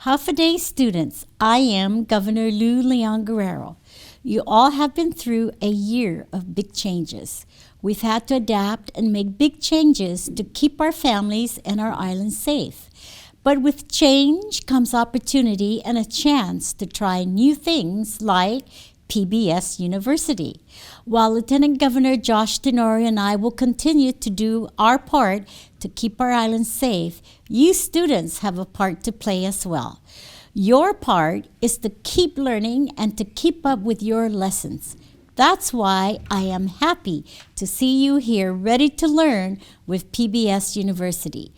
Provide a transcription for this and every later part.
Half-a-day students, I am Governor Lou Leon Guerrero. You all have been through a year of big changes. We've had to adapt and make big changes to keep our families and our island safe. But with change comes opportunity and a chance to try new things like PBS University. While Lieutenant Governor Josh Tenorio and I will continue to do our part to keep our island safe, you students have a part to play as well. Your part is to keep learning and to keep up with your lessons. That's why I am happy to see you here ready to learn with PBS University.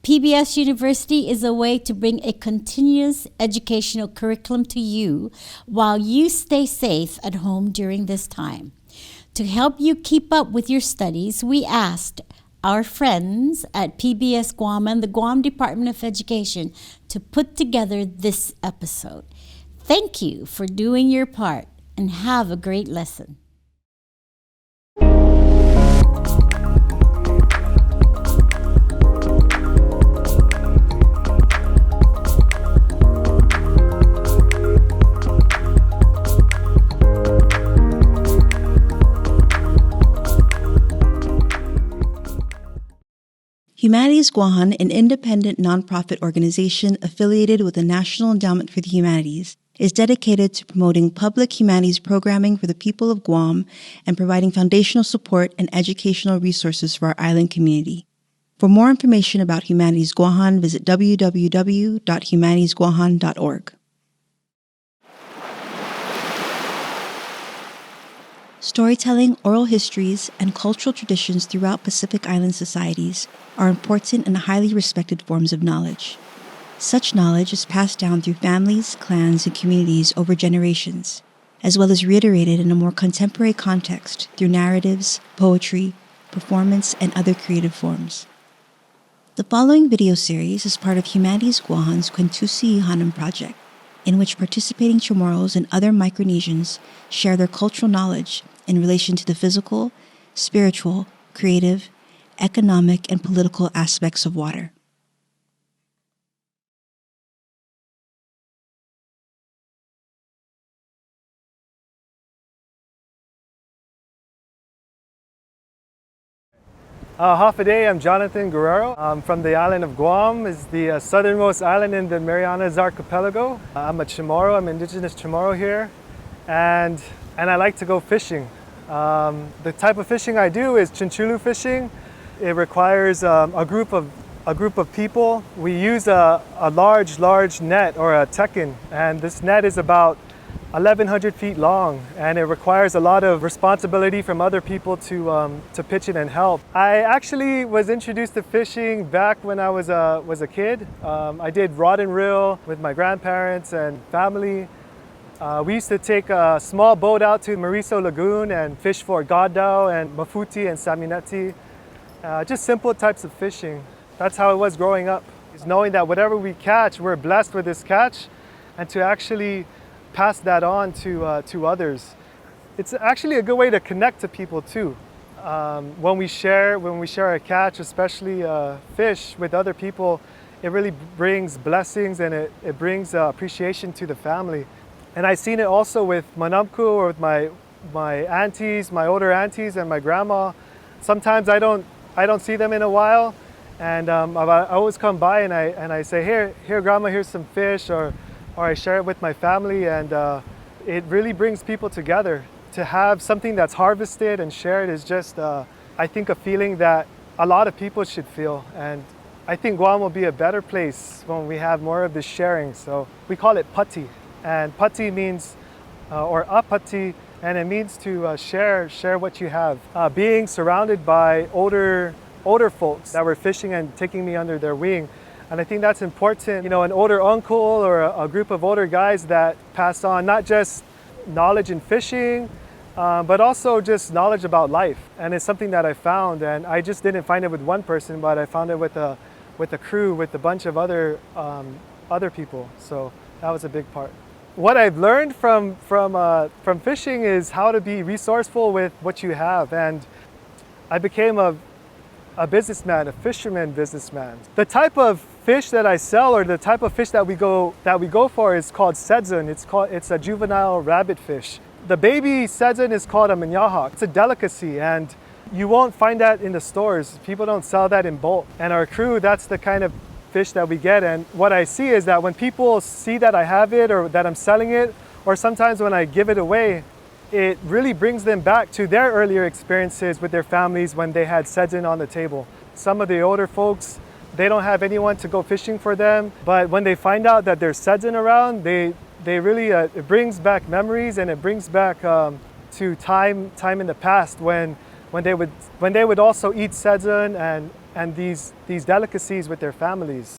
PBS University is a way to bring a continuous educational curriculum to you while you stay safe at home during this time. To help you keep up with your studies, we asked our friends at PBS Guam and the Guam Department of Education to put together this episode. Thank you for doing your part and have a great lesson. Humanities Guahan, an independent nonprofit organization affiliated with the National Endowment for the Humanities, is dedicated to promoting public humanities programming for the people of Guam and providing foundational support and educational resources for our island community. For more information about Humanities Guahan, visit www.humanitiesguahan.org. Storytelling, oral histories, and cultural traditions throughout Pacific Island societies are important and highly respected forms of knowledge. Such knowledge is passed down through families, clans, and communities over generations, as well as reiterated in a more contemporary context through narratives, poetry, performance, and other creative forms. The following video series is part of Humanities Guahan's Kwentusi Ihanan project, in which participating Chamorros and other Micronesians share their cultural knowledge in relation to the physical, spiritual, creative, economic, and political aspects of water. Half a day, I'm Jonathan Guerrero. I'm from the island of Guam. It's the southernmost island in the Marianas Archipelago. I'm a Chamorro, I'm indigenous Chamorro here, and I like to go fishing. The type of fishing I do is chinchulu fishing. It requires a group of people. We use a large net or a tekin, and this net is about 1,100 feet long, and it requires a lot of responsibility from other people to pitch in and help. I actually was introduced to fishing back when I was a kid. I did rod and reel with my grandparents and family. We used to take a small boat out to Mariso Lagoon and fish for gadao and mafuti and samineti. Just simple types of fishing. That's how it was growing up. Is knowing that whatever we catch, we're blessed with this catch, and to actually pass that on to others. It's actually a good way to connect to people too. When we share a catch, especially fish, with other people, it really brings blessings and it brings appreciation to the family. And I've seen it also with Manamku or with my aunties, my older aunties and my grandma. Sometimes I don't see them in a while, and I always come by and I say, here grandma, here's some fish, or I share it with my family, and it really brings people together. To have something that's harvested and shared is just, I think, a feeling that a lot of people should feel. And I think Guam will be a better place when we have more of this sharing. So we call it pati. And pati means, or apati, and it means to share what you have. Being surrounded by older folks that were fishing and taking me under their wing. And I think that's important, an older uncle or a group of older guys that pass on not just knowledge in fishing, but also just knowledge about life. And it's something that I found, and I just didn't find it with one person, but I found it with a crew, with a bunch of other people. So that was a big part. What I've learned from fishing is how to be resourceful with what you have, and I became a businessman, a fisherman businessman. The type of fish that I sell, or the type of fish that we go for, is called sedzon. It's a juvenile rabbit fish. The baby sedzon is called a manyahak. It's a delicacy, and you won't find that in the stores. People don't sell that in bulk. And our crew, that's the kind of fish that we get. And what I see is that when people see that I have it, or that I'm selling it, or sometimes when I give it away, it really brings them back to their earlier experiences with their families when they had sedzon on the table. Some of the older folks, they don't have anyone to go fishing for them, but when they find out that there's sedzon around, they really, it brings back memories, and it brings back to time in the past when they would also eat sedzon and these delicacies with their families.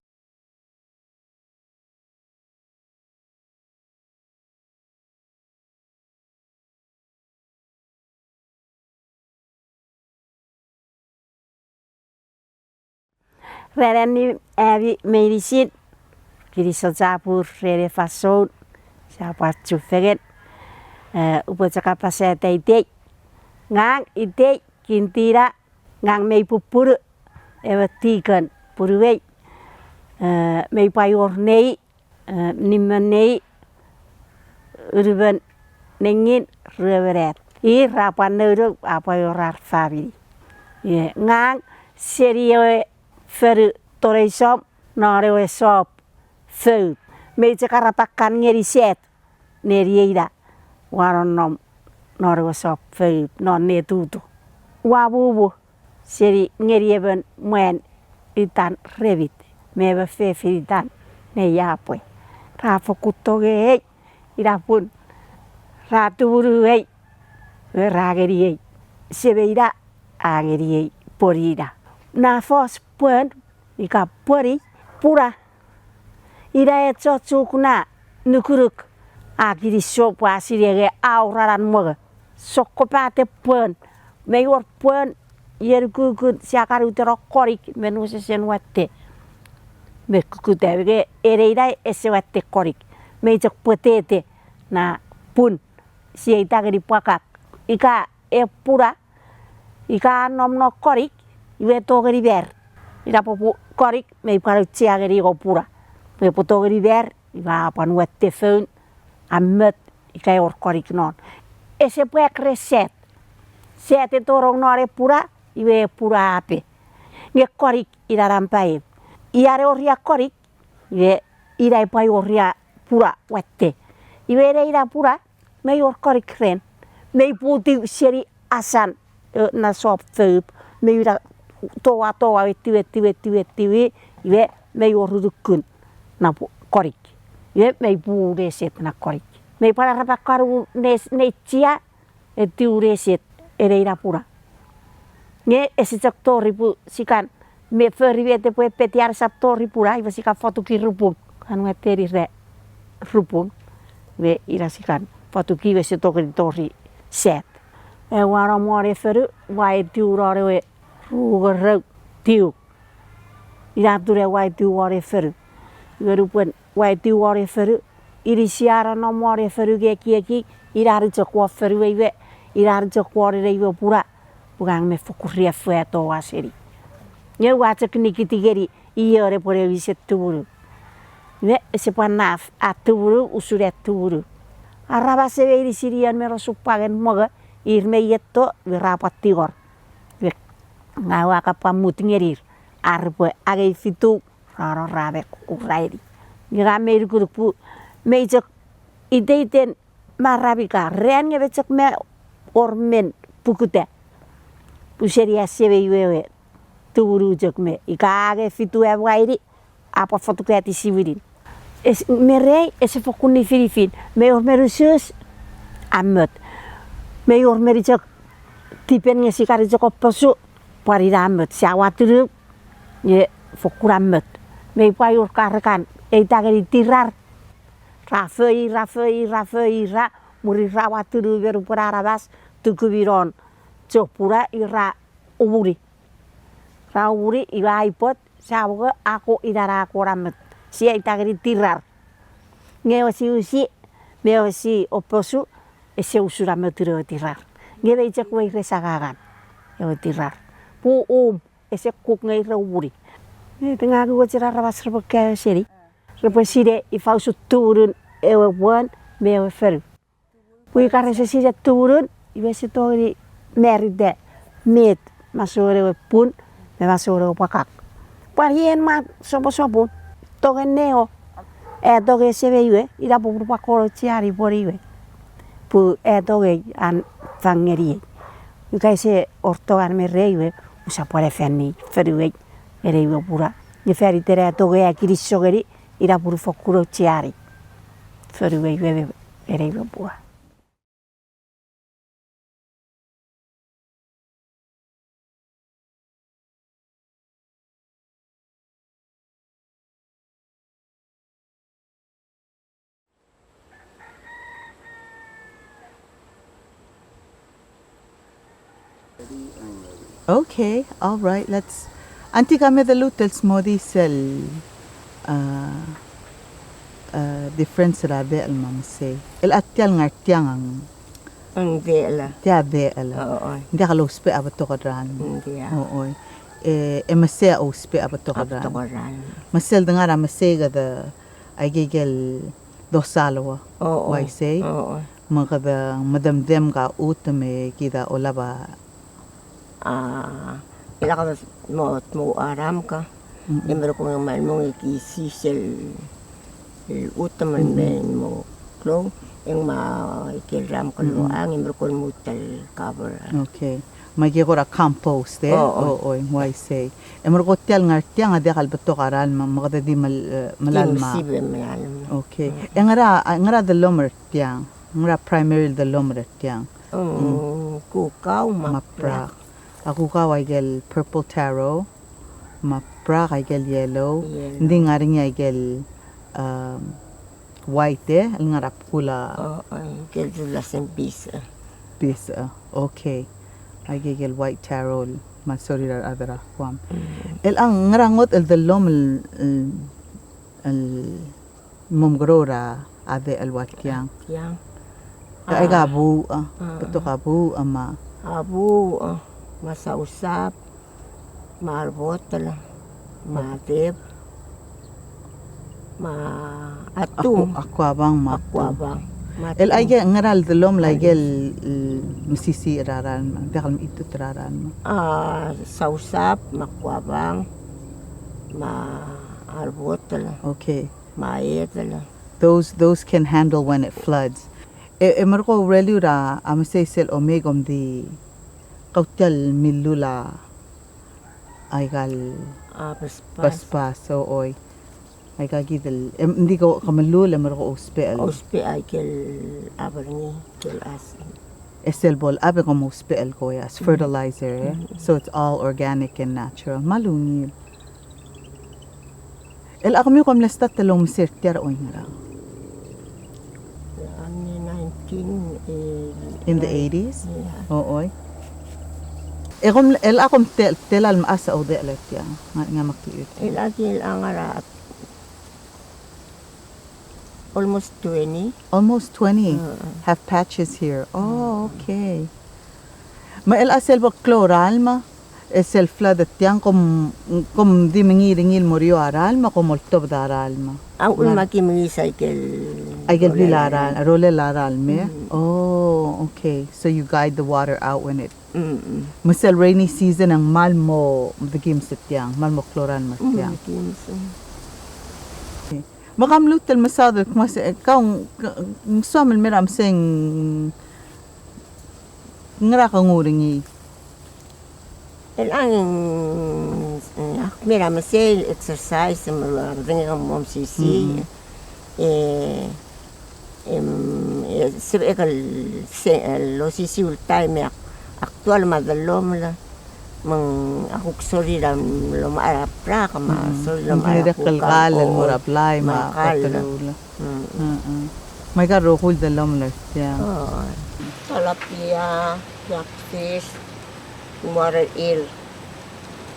Rereni evi merisit kiri sojapur rere fasod siapa cufeket upacaka pasete ite ngang ite kintira ngang mei pupuru eva tikan puruwei mei payor nei nimanei urban nengin reveret I rapan nuru apa yorar fabi ngang serio fer toreisom nore sop food me cakarapakan ngeri set nerieida waronom nore sop food non netutu wabubu seri ngeri even muen itan revit meba fe firitan ne yapwe rafa kutoge irapun ratuburu rageri sebeida ageri porida na fos puen ika pori pura ira etso tsukuna nukuruk agiri sopa sirege auraran moga sokopate puen mayor puen yerkukut siakaru tero korik menuse senwate mekukutege ereida esewate korik mejak potete na pun sieta gedi pakak ika pura ika nomno korik iwe togeri ber ira popu korik me paru ciageri go pura me potogeri ber iba pan wette feun amet ika or korik non ese puek reset sete torong nore pura iwe pura ape nge korik ira rampai iare oria korik iwe ira pai oria pura wette iwe ira pura me or korik ren me puti seri asan na sop feup me ira toa tiwe iwe me orudukun na korik iwe me pu reset na korik me para rapakaru ne chia tiu reset ereira pura nge ese sector pu sikan me ferriete pu petiar sector pura iwe sikan foto ki rupum kan wateri re rupum we ira sikan foto ki we se tori set e wara more feru wai tiu rore we rugeruk tiu ira ture wai tiu ware feru werupun wai tiu ware feru iri siara no more feru ki ira ricokwa feru we ira ricokwa re pura bugang me fokuria fueto waseri ye wacek nikitigeri iore pore viset tuburu we sepanaf atuburu usure tuburu araba severi sirian mero supagen moga irme yetto wirapat tigor ngawa kapamut ngerir arbe age fitu raro rabe kurairi ngira meir kurupu mejek ideiten marabika ren ngebecek me ormen pukute puseria sebewe tuburu jek me ikage fitu wairi apa foto kreati siwirin es merei ese fokuni filifin me ormerusus amet me ormerijek tipen ngesikari jek oposu pari ramet siawaturu ye fokuramet me payur karkan eitageri tirar rafei ra muri rawaturu beru pararabas tukubiron copura ira uburi rauri iba ipot sawoga aku idara koramet si eitageri tirar ngewasi usi mewasi oposu ese usura meturu tirar ngebe ijak wei resagagan ewe tirar pu ese kuk ngai rawuri Tengah aku cerah rawas repek siri. Repek siri ifau su turun ewe buan mewe fer. Pui karena siri turun iwe si tori meride met masore we pun me masore we pakak. Parien ma sopo toge neo toge sebe iwe ira pupur pakoro ciari pori iwe. Pu toge an fangeri. Ukai se ortogan me reiwe usa pore fenni feriwe ereiwe pura. Ni feri tere toge akiri sogeri ira puru fokuro ciari. Feriwe iwe ereiwe pura. Okay, all right. Let's. Anti kami dalutels mo di sel. Difference rabe al mamse. El atyal ngartyang ang. Ang vela. Tia be ala. Oo. Hindi ka spe abat to kadran. Hindi ah. Oo. Masaya o spe abat to kadran. Aptokoran. Masel dengara masega da ay gigel dosalawa. Oo. Why say? Oo. Mga da madamdem ka utame kita olaba. Ila ka mo aram ka. Imero ko ng malmong ikisi sel utaman ben mo klo yung ikiram ko lo ang imero ko mutal cover. Okay. Magigora compost Oo. Oo, why say? Emor ko tial ngartyang ade kalbato karan magada di malalma. Imsibe malalma. Okay. Ngara the lomer tiang. Ngara primarily the lomer tiang. Kukaw Maprak. Ako ka ay gel purple taro. Maprak ay gel yellow. Hindi nga rin niya ay gel white Ang ngarap kula Oo. Kedula sempisa. pisa. Okay. Ay gel white taro. Masori rar adara kwam. El ang ngarangot el the lom el mumgrora ade el watyang. Yang. Ay gabu beto gabu ama. Abu, masausap, marbot tala, matip, maatum, Akwabang ma. akwabang. El ay ngaral the lom la gel misisi raran dakal itu raran. Sausap, makwabang, maarbot tala, Okay. maayet tala. Those can handle when it floods. Marco relura amasay sel omegom di kautal milula ay gal paspas so oy ay gagidel hindi ko kamalula marco ospel Ospe ay kel abarni, kel asin. esel bol abe como ospel ko as fertilizer so it's all organic and natural malungil el akmi ko lestat talong sertiar oy ngara Ani 19 in the 80s Yeah. ooy Ekom el akom telal maasa o de alatya nga maktiit. Ilagil ang arat. Almost 20. Almost 20 have patches here. Oh, okay. Ma el asel ba chloral ma esel flood at yang kom di mengilingil morio aral ma kom moltob da aral ma. Ang ulma kimi cycle. Ay gel bilaral, role laral me. Oh, okay. So you guide the water out when it Masel rainy season ang malmo the game sityang malmo chloral matyang. Makamlutel masada mas kaung suamel meram sing ngara kanguringi. ang mira masel exercise mga mom sisi sir ekal lo sisi ultay me aktual madalom la mang ako sorry lang lo maarapra ka ma sorry lang Hindi kalkal mo apply ma Makal. patulula. May karo hul the lamlas yeah. Tilapia, blackfish, water eel,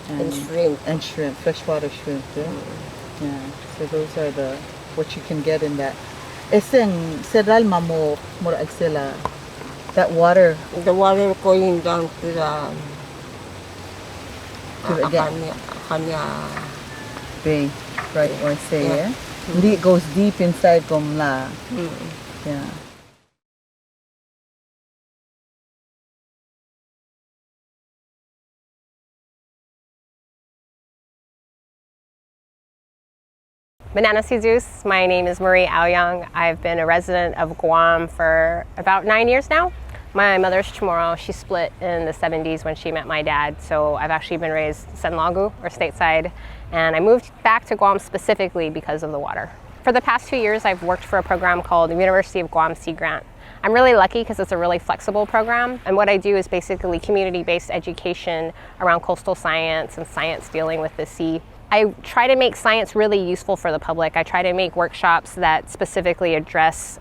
and shrimp. And shrimp, freshwater shrimp. Yeah. So those are the what you can get in that. Eseng sedal mamo mura agsela that water The water going down to the To the kanya Bay, right? Yeah. Or say, Yeah. It goes deep inside Gomla. Yeah. Banana Jesus, my name is Marie Aoyang. I've been a resident of Guam for about 9 years now. My mother's Chamorro. She split in the 70s when she met my dad, so I've actually been raised Senlagu, or stateside, and I moved back to Guam specifically because of the water. For the past 2 years, I've worked for a program called the University of Guam Sea Grant. I'm really lucky because it's a really flexible program, and what I do is basically community-based education around coastal science and science dealing with the sea. I try to make science really useful for the public. I try to make workshops that specifically address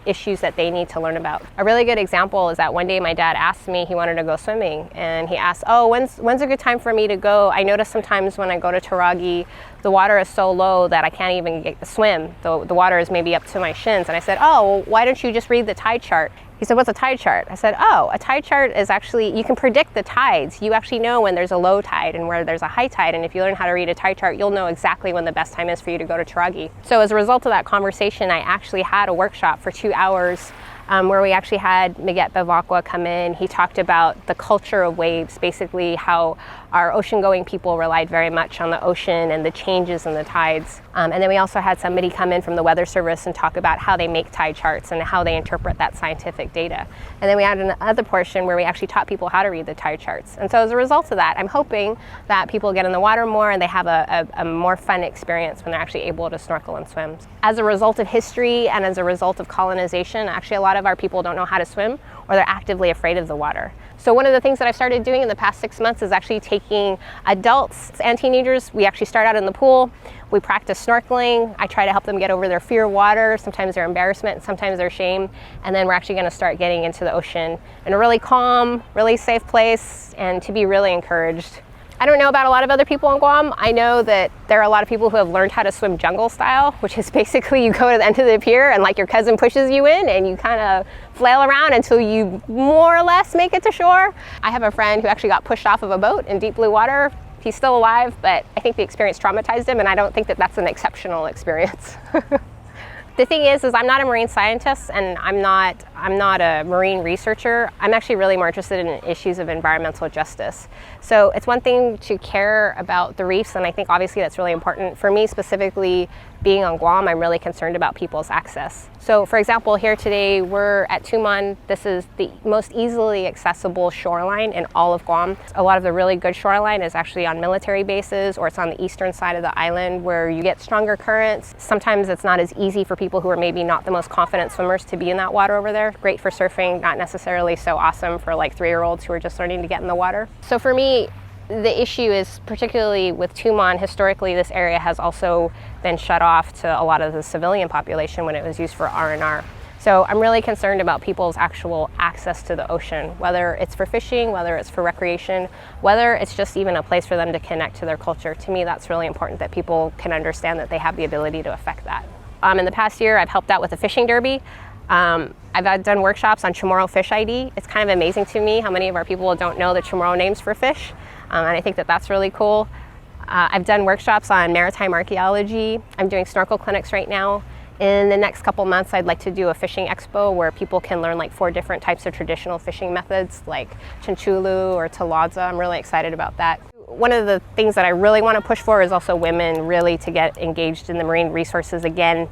issues that they need to learn about. A really good example is that one day my dad asked me, he wanted to go swimming, and he asked, oh, when's a good time for me to go? I notice sometimes when I go to Taragi, the water is so low that I can't even swim. The water is maybe up to my shins. And I said, oh, well, why don't you just read the tide chart? He said, what's a tide chart? I said, oh, a tide chart is actually, you can predict the tides. You actually know when there's a low tide and where there's a high tide. And if you learn how to read a tide chart, you'll know exactly when the best time is for you to go to Taragi. So as a result of that conversation, I actually had a workshop for 2 hours where we actually had Miguel Bevacqua come in. He talked about the culture of waves, basically how our ocean-going people relied very much on the ocean and the changes in the tides. And then we also had somebody come in from the Weather Service and talk about how they make tide charts and how they interpret that scientific data. And then we had another portion where we actually taught people how to read the tide charts. And so as a result of that, I'm hoping that people get in the water more and they have a more fun experience when they're actually able to snorkel and swim. As a result of history and as a result of colonization, actually a lot of our people don't know how to swim or they're actively afraid of the water. So one of the things that I've started doing in the past 6 months is actually taking adults and teenagers. We actually start out in the pool. We practice snorkeling. I try to help them get over their fear of water, sometimes their embarrassment, sometimes their shame. And then we're actually going to start getting into the ocean in a really calm, really safe place and to be really encouraged. I don't know about a lot of other people in Guam. I know that there are a lot of people who have learned how to swim jungle style, which is basically you go to the end of the pier and like your cousin pushes you in and you kind of flail around until you more or less make it to shore. I have a friend who actually got pushed off of a boat in deep blue water. He's still alive, but I think the experience traumatized him and I don't think that that's an exceptional experience. The thing is I'm not a marine scientist and I'm not a marine researcher. I'm actually really more interested in issues of environmental justice. So it's one thing to care about the reefs, and I think obviously that's really important. For me specifically, being on Guam, I'm really concerned about people's access. So for example, here today, we're at Tumon. This is the most easily accessible shoreline in all of Guam. A lot of the really good shoreline is actually on military bases, or it's on the eastern side of the island where you get stronger currents. Sometimes it's not as easy for people who are maybe not the most confident swimmers to be in that water over there. Great for surfing, not necessarily so awesome for like 3-year-olds who are just learning to get in the water. So for me, the issue is particularly with Tumon, historically this area has also been shut off to a lot of the civilian population when it was used for R&R. So I'm really concerned about people's actual access to the ocean, whether it's for fishing, whether it's for recreation, whether it's just even a place for them to connect to their culture. To me, that's really important that people can understand that they have the ability to affect that. In the past year, I've helped out with a fishing derby. I've done workshops on Chamorro Fish ID. It's kind of amazing to me how many of our people don't know the Chamorro names for fish, and I think that that's really cool. I've done workshops on maritime archaeology. I'm doing snorkel clinics right now. In the next couple months, I'd like to do a fishing expo where people can learn like 4 different types of traditional fishing methods like Chinchulu or Talaza. I'm really excited about that. One of the things that I really want to push for is also women really to get engaged in the marine resources again.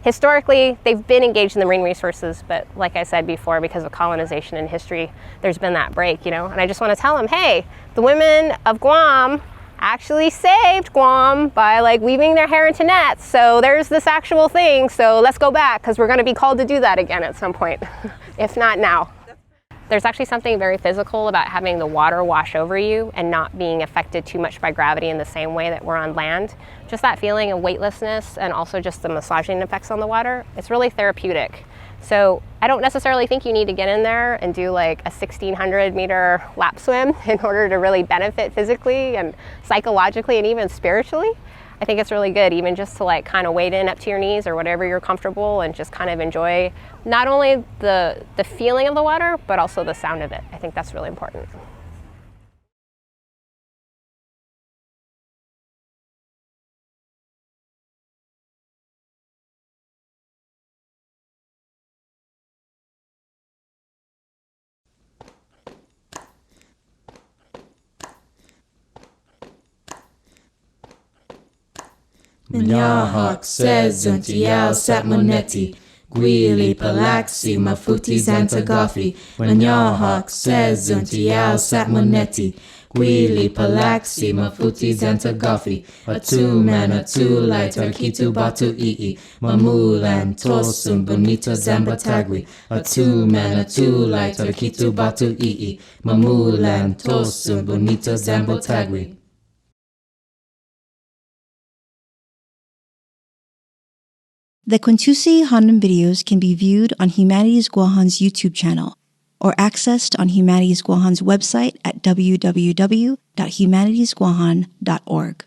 Historically, they've been engaged in the marine resources, but like I said before, because of colonization and history, there's been that break, you know? And I just want to tell them, hey, the women of Guam actually saved Guam by like weaving their hair into nets. So there's this actual thing. So let's go back because we're going to be called to do that again at some point, if not now. There's actually something very physical about having the water wash over you and not being affected too much by gravity in the same way that we're on land. Just that feeling of weightlessness and also just the massaging effects on the water, it's really therapeutic. So I don't necessarily think you need to get in there and do like a 1,600 meter lap swim in order to really benefit physically and psychologically and even spiritually. I think it's really good even just to like kind of wade in up to your knees or whatever you're comfortable and just kind of enjoy not only the feeling of the water, but also the sound of it. I think that's really important. Mnyahak says Untial Satmonetti, Guili Palaxi, Mafuti Zantagafi. Mnyahak says Untial Satmonetti, Guili Palaxi, Mafuti Zantagafi. Atu man, atu light, Arkitu Batu Ii, Mamulan, Tosum, Bonito Zambatagui. Atu man, atu light, Arkitu Batu Ii, Mamulan, Tosum, Bonito Zambatagui. The Quintusi Hanum videos can be viewed on Humanities Guahan's YouTube channel or accessed on Humanities Guahan's website at www.humanitiesguahan.org.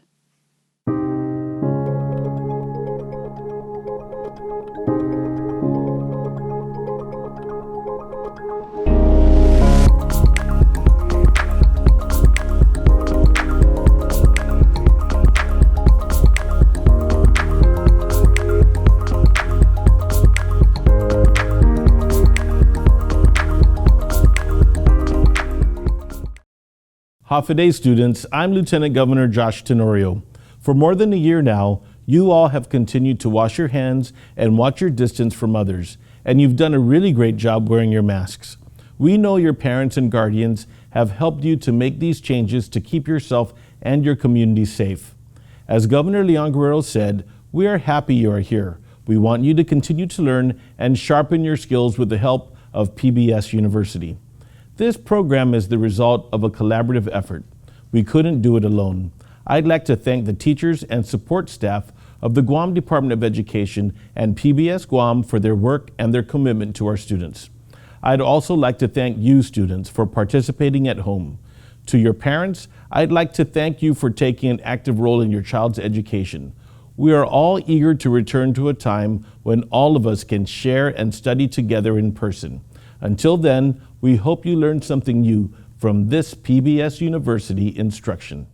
Hafa students, I'm Lieutenant Governor Josh Tenorio. For more than a year now, you all have continued to wash your hands and watch your distance from others, and you've done a really great job wearing your masks. We know your parents and guardians have helped you to make these changes to keep yourself and your community safe. As Governor Leon Guerrero said, we are happy you are here. We want you to continue to learn and sharpen your skills with the help of PBS University. This program is the result of a collaborative effort. We couldn't do it alone. I'd like to thank the teachers and support staff of the Guam Department of Education and PBS Guam for their work and their commitment to our students. I'd also like to thank you students for participating at home. To your parents, I'd like to thank you for taking an active role in your child's education. We are all eager to return to a time when all of us can share and study together in person. Until then, we hope you learned something new from this PBS University instruction.